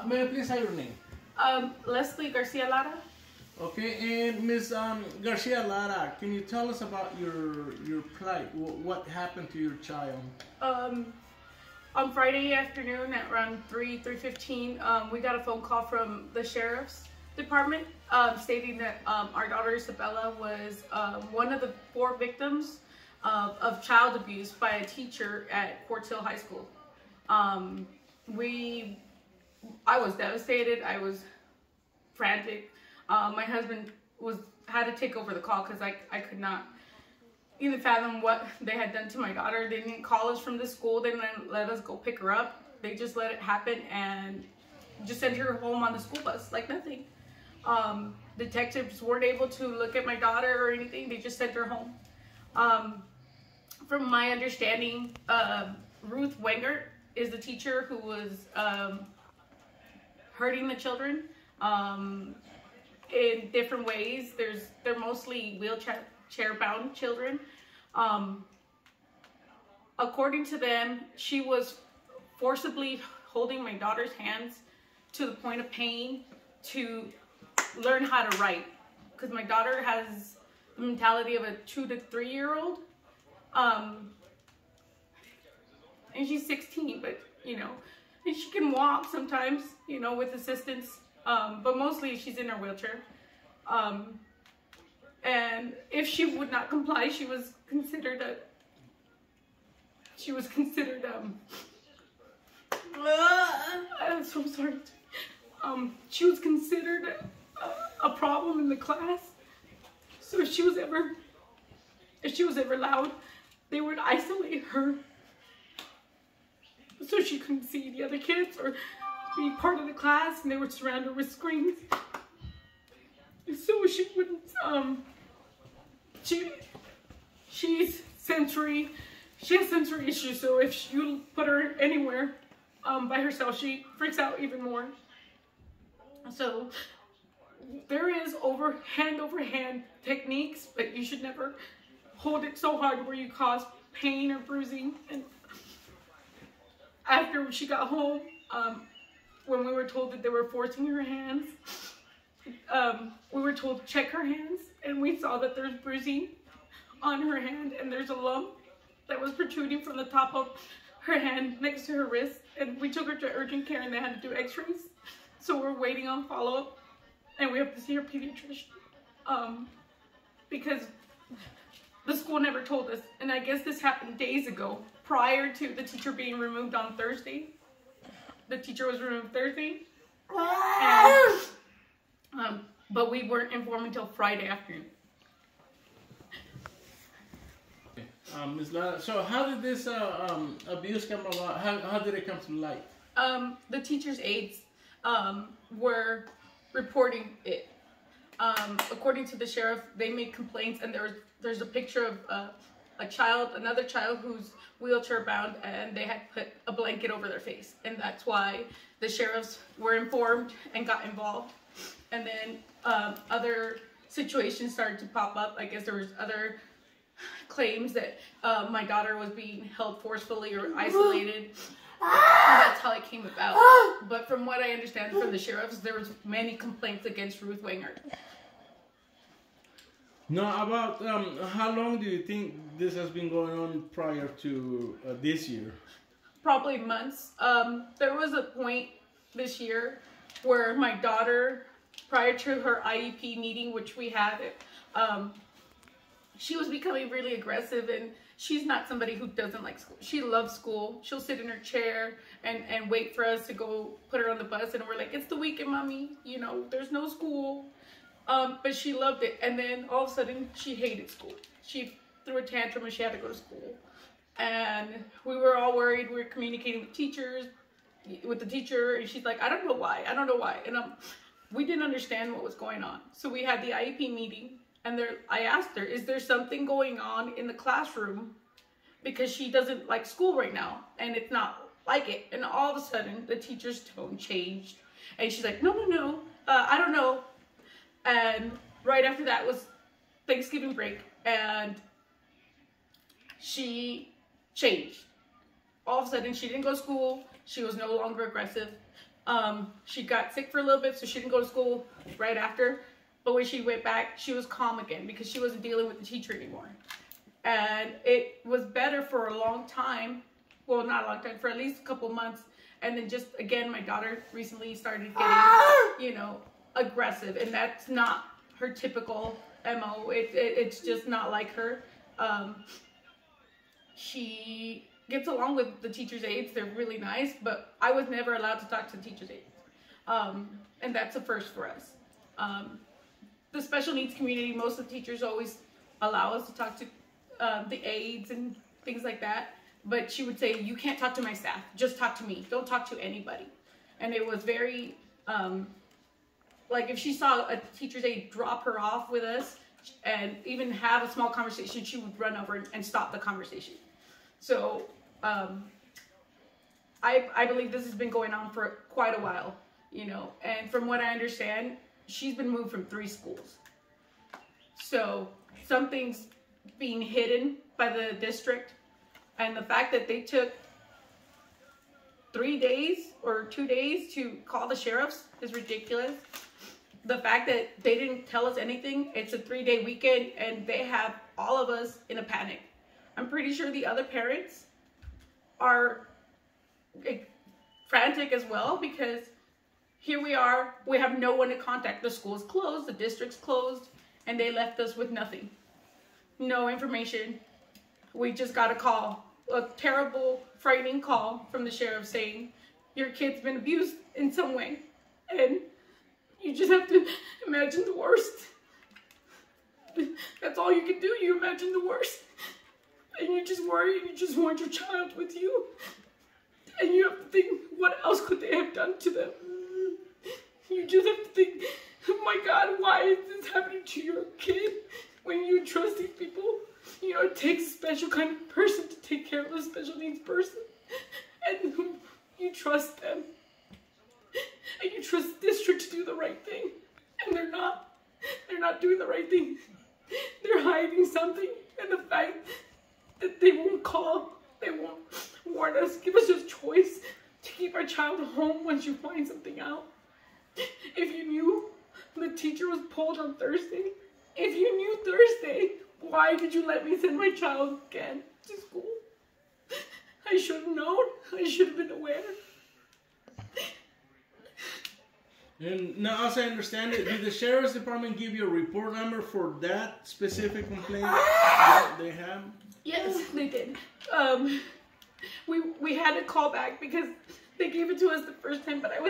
May I please have your name? Leslie Garcia Lara. Okay, and Ms. Garcia Lara, can you tell us about your plight? What happened to your child? On Friday afternoon at around 3:15, we got a phone call from the sheriff's department stating that our daughter Isabella was one of the 4 victims of child abuse by a teacher at Quartz Hill High School. I was devastated. I was frantic. My husband had to take over the call because I could not even fathom what they had done to my daughter. They didn't call us from the school. They didn't let us go pick her up. They just let it happen and just sent her home on the school bus like nothing. Detectives weren't able to look at my daughter or anything. They just sent her home. From my understanding, Ruth Wenger is the teacher who was hurting the children in different ways. They're mostly wheelchair bound children. According to them, she was forcibly holding my daughter's hands to the point of pain to learn how to write, because my daughter has the mentality of a 2 to 3 year old, and she's 16, but and she can walk sometimes, with assistance, but mostly she's in her wheelchair. And if she would not comply, she was considered I'm so sorry. She was considered a problem in the class. So if she was ever loud, they would isolate her so she couldn't see the other kids or be part of the class, and they would surround her with screens. So she wouldn't, she has sensory issues, so if you put her anywhere by herself, she freaks out even more. So there is hand-over-hand techniques, but you should never hold it so hard where you cause pain or bruising. And after she got home, when we were told that they were forcing her hands, we were told to check her hands, and we saw that there's bruising on her hand, and there's a lump that was protruding from the top of her hand next to her wrist. And we took her to urgent care, and they had to do x-rays. So we're waiting on follow-up, and we have to see her pediatrician, because the school never told us. And I guess this happened days ago, prior to the teacher being removed on Thursday. The teacher was removed Thursday, and, but we weren't informed until Friday afternoon. Ms. Lara, so how did this abuse come about? How did it come to light? The teacher's aides were reporting it. According to the sheriff, they made complaints, and there's a picture of another child who's wheelchair bound, and they had put a blanket over their face, and that's why the sheriffs were informed and got involved. And then other situations started to pop up. I guess there was other claims that my daughter was being held forcefully or isolated. And that's how it came about. But from what I understand from the sheriffs, there was many complaints against Ruth Wenger. Now, about how long do you think this has been going on prior to this year? Probably months. There was a point this year where my daughter, prior to her IEP meeting, which we had, she was becoming really aggressive, and she's not somebody who doesn't like school. She loves school. She'll sit in her chair and wait for us to go put her on the bus, and we're like, it's the weekend, mommy, there's no school. But she loved it, and then all of a sudden she hated school. She threw a tantrum and she had to go to school. And we were all worried. We were communicating with the teacher, and she's like, I don't know why. And we didn't understand what was going on. So we had the IEP meeting, and I asked her, is there something going on in the classroom? Because she doesn't like school right now, and it's not like it. And all of a sudden, the teacher's tone changed. And she's like, no, I don't know. And right after that was Thanksgiving break, and she changed. All of a sudden, she didn't go to school. She was no longer aggressive. She got sick for a little bit, so she didn't go to school right after. But when she went back, she was calm again because she wasn't dealing with the teacher anymore. And it was better for a long time. Well, not a long time, for at least a couple months. And then just, again, my daughter recently started getting, you know, aggressive. And that's not her typical MO. It's just not like her. She gets along with the teacher's aides. They're really nice. But I was never allowed to talk to the teacher's aides. And that's a first for us. The special needs community, most of the teachers always allow us to talk to the aides and things like that. But she would say, you can't talk to my staff. Just talk to me. Don't talk to anybody. And it was very, like if she saw a teacher's aide drop her off with us and even have a small conversation, she would run over and stop the conversation. So I believe this has been going on for quite a while, you know. And from what I understand, she's been moved from 3 schools. So something's being hidden by the district. And the fact that they took 3 days or 2 days to call the sheriffs is ridiculous. The fact that they didn't tell us anything, it's a 3-day weekend and they have all of us in a panic. I'm pretty sure the other parents are frantic as well because here we are, we have no one to contact. The school's closed, the district's closed, and they left us with nothing. No information. We just got a call, a terrible, frightening call from the sheriff saying, your kid's been abused in some way. And you just have to imagine the worst. That's all you can do, you imagine the worst. And you just worry, and you just want your child with you. And you have to think, what else could they have done to them? You just have to think, oh my God, why is this happening to your kid? When you trust these people, you know, it takes a special kind of person to take care of a special needs person. And you trust them. And you trust the district to do the right thing. And they're not. They're not doing the right thing. They're hiding something. And the fact that they won't call, they won't warn us, give us a choice to keep our child home once you find something out. If you knew the teacher was pulled on Thursday, if you knew Thursday, why did you let me send my child again to school? I should have known. I should have been aware. And now, as I understand it, did the sheriff's department give you a report number for that specific complaint that they have? Yes, they did. We had to call back because they gave it to us the first time, but I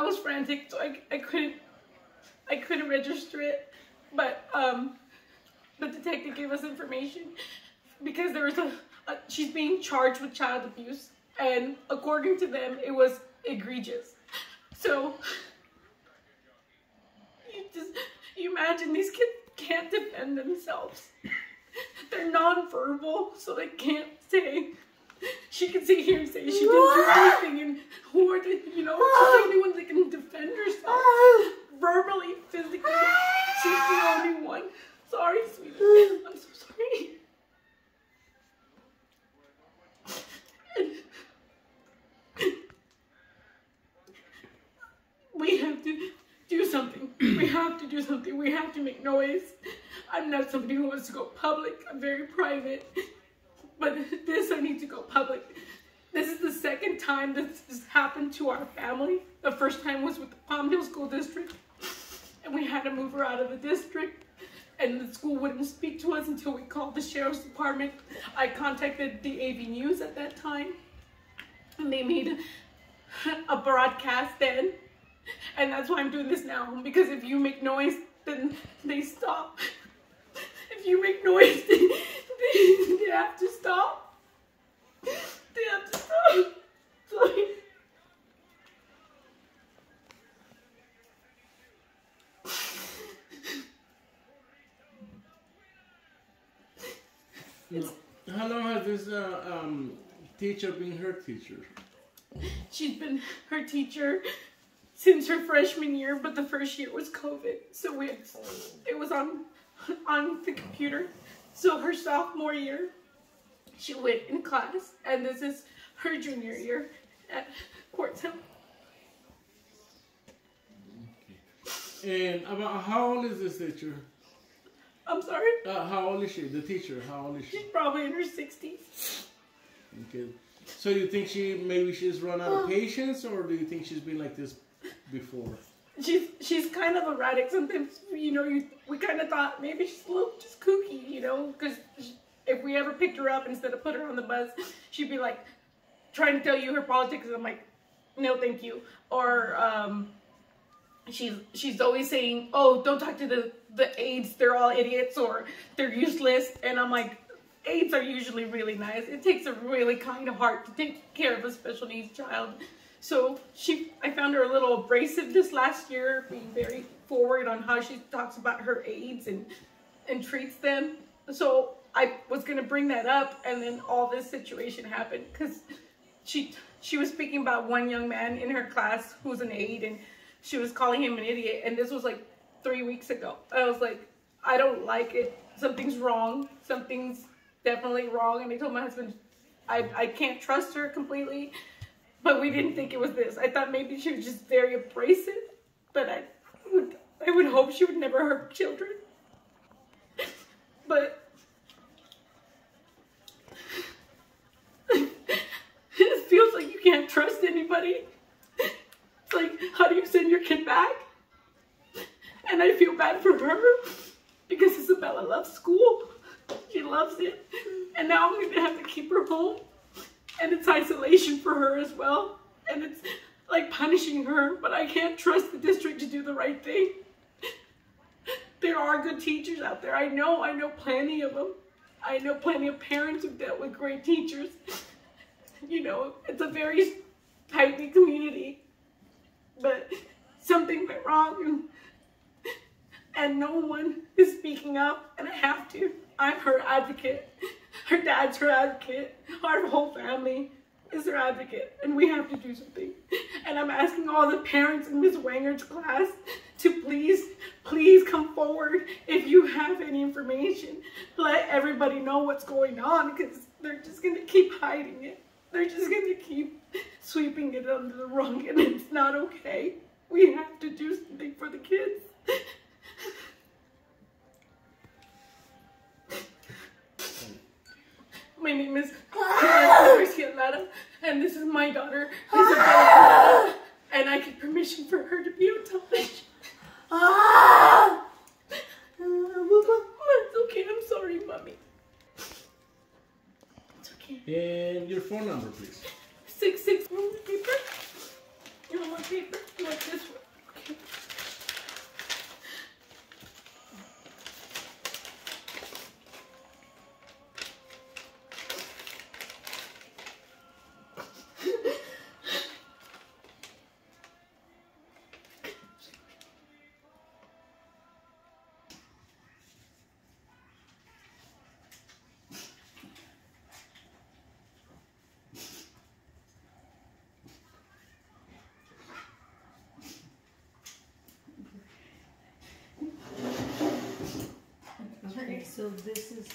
was frantic, so I couldn't register it. But the detective gave us information because there was she's being charged with child abuse, and according to them, it was egregious. So you imagine these kids can't defend themselves. They're nonverbal, so they can't say. She can sit here and say she didn't do anything, and who are they? You know, she's the only one that can defend herself verbally, physically. She's the only one. Sorry, sweetie. I'm so sorry. We have to do something. We have to do something. We have to make noise. I'm not somebody who wants to go public. I'm very private. But this, I need to go public. This is the second time this has happened to our family. The first time was with the Palmdale School District. And we had to move her out of the district. And the school wouldn't speak to us until we called the sheriff's department. I contacted the AV News at that time. And they made a broadcast then. And that's why I'm doing this now. Because if you make noise, then they stop. If you make noise, they have to stop. They have to stop. Sorry. How long has this teacher been her teacher? She's been her teacher since her freshman year, but the first year was COVID, so it was on the computer. So her sophomore year, she went in class, and this is her junior year at Quartz Hill. And about how old is this teacher? I'm sorry? How old is she? The teacher, how old is she? She's probably in her 60s. Okay. So you think she's run out of patience, or do you think she's been like this before? She's kind of erratic. Sometimes, you know, we kind of thought maybe she's a little just kooky, you know, because if we ever picked her up instead of put her on the bus, she'd be like trying to tell you her politics, and I'm like, no, thank you. Or she's always saying, oh, don't talk to the aides, they're all idiots or they're useless, and I'm like, aides are usually really nice. It takes a really kind of heart to take care of a special needs child. So I found her a little abrasive this last year, being very forward on how she talks about her aides and treats them. So I was gonna bring that up, and then all this situation happened because she was speaking about one young man in her class who's an aide, and she was calling him an idiot, and this was like 3 weeks ago. I was like, I don't like it. Something's wrong. Something's definitely wrong. And I told my husband, I can't trust her completely. But we didn't think it was this. I thought maybe she was just very abrasive, but I would hope she would never hurt children. But it feels like you can't trust anybody. It's like, how do you send your kid back? And I feel bad for her because Isabella loves school. She loves it. And now I'm going to have to keep her home. And it's isolation for her as well. And it's like punishing her, but I can't trust the district to do the right thing. There are good teachers out there. I know plenty of them. I know plenty of parents who've dealt with great teachers. You know, it's a very tight-knit community. But something went wrong, and no one is speaking up, and I have to. I'm her advocate. Her dad's her advocate. Our whole family is her advocate, and we have to do something. And I'm asking all the parents in Ms. Wanger's class to please come forward if you have any information. Let everybody know what's going on, because they're just going to keep hiding it. They're just going to keep sweeping it under the rug, and it's not okay. We have to do something for the kids. My name is Lara, and this is my daughter, Isabella, and I get permission for her to be on television. It's okay, I'm sorry, Mommy. It's okay. And your phone number, please. 66. You want paper? You want more paper? You want this one? Okay. Okay, so this is